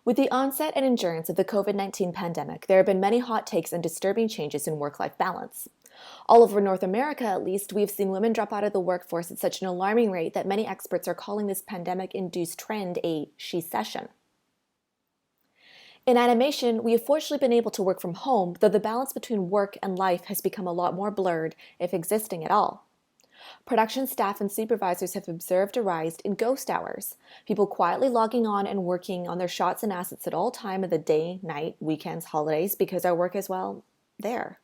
With the onset and endurance of the COVID-19 pandemic, there have been many hot takes and disturbing changes in work-life balance. All over North America, at least, we've seen women drop out of the workforce at such an alarming rate that many experts are calling this pandemic-induced trend a she-cession. In animation, we have fortunately been able to work from home, though the balance between work and life has become a lot more blurred, if existing at all. Production staff and supervisors have observed a rise in ghost hours, people quietly logging on and working on their shots and assets at all time of the day, night, weekends, holidays, because our work is, well, there.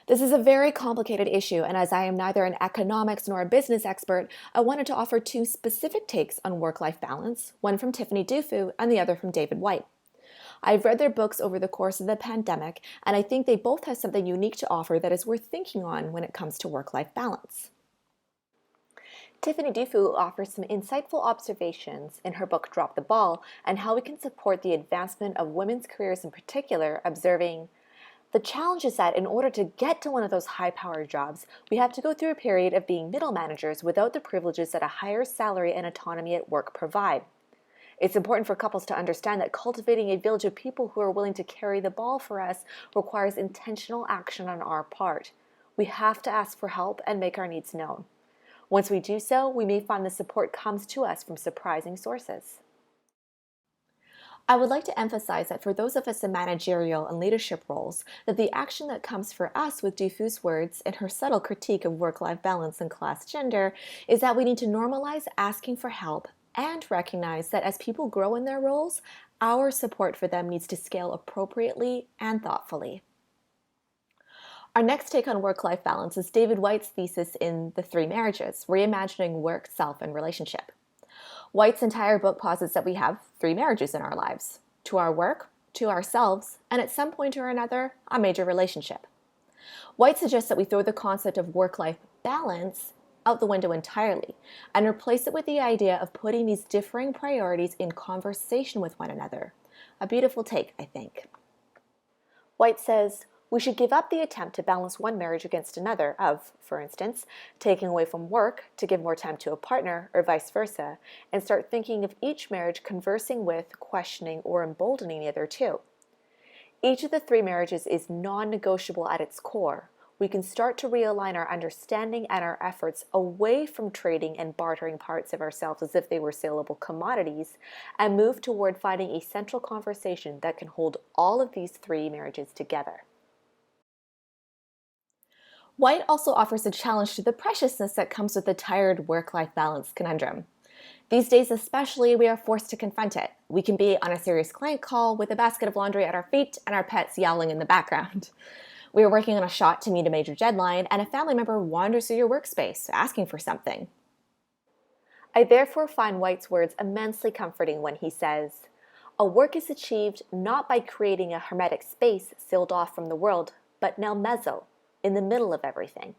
This is a very complicated issue, and as I am neither an economics nor a business expert, I wanted to offer two specific takes on work-life balance, one from Tiffany Dufu and the other from David Whyte. I've read their books over the course of the pandemic, and I think they both have something unique to offer that is worth thinking on when it comes to work-life balance. Tiffany Dufu offers some insightful observations in her book Drop the Ball and how we can support the advancement of women's careers in particular, observing, the challenge is that in order to get to one of those high-powered jobs, we have to go through a period of being middle managers without the privileges that a higher salary and autonomy at work provide. It's important for couples to understand that cultivating a village of people who are willing to carry the ball for us requires intentional action on our part. We have to ask for help and make our needs known. Once we do so, we may find the support comes to us from surprising sources. I would like to emphasize that for those of us in managerial and leadership roles, that the action that comes for us with Dufu's words and her subtle critique of work-life balance and class gender is that we need to normalize asking for help and recognize that as people grow in their roles, our support for them needs to scale appropriately and thoughtfully. Our next take on work-life balance is David Whyte's thesis in The Three Marriages, Reimagining Work, Self, and Relationship. Whyte's entire book posits that we have three marriages in our lives: to our work, to ourselves, and at some point or another, a major relationship. Whyte suggests that we throw the concept of work-life balance out the window entirely and replace it with the idea of putting these differing priorities in conversation with one another. A beautiful take, I think. Whyte says, we should give up the attempt to balance one marriage against another of, for instance, taking away from work to give more time to a partner or vice versa, and start thinking of each marriage conversing with, questioning, or emboldening the other two. Each of the three marriages is non-negotiable at its core. We can start to realign our understanding and our efforts away from trading and bartering parts of ourselves as if they were saleable commodities and move toward finding a central conversation that can hold all of these three marriages together. Whyte also offers a challenge to the preciousness that comes with the tired work-life balance conundrum. These days especially, we are forced to confront it. We can be on a serious client call with a basket of laundry at our feet and our pets yowling in the background. We are working on a shot to meet a major deadline, and a family member wanders through your workspace, asking for something. I therefore find Whyte's words immensely comforting when he says, a work is achieved not by creating a hermetic space sealed off from the world, but nel mezzo, in the middle of everything.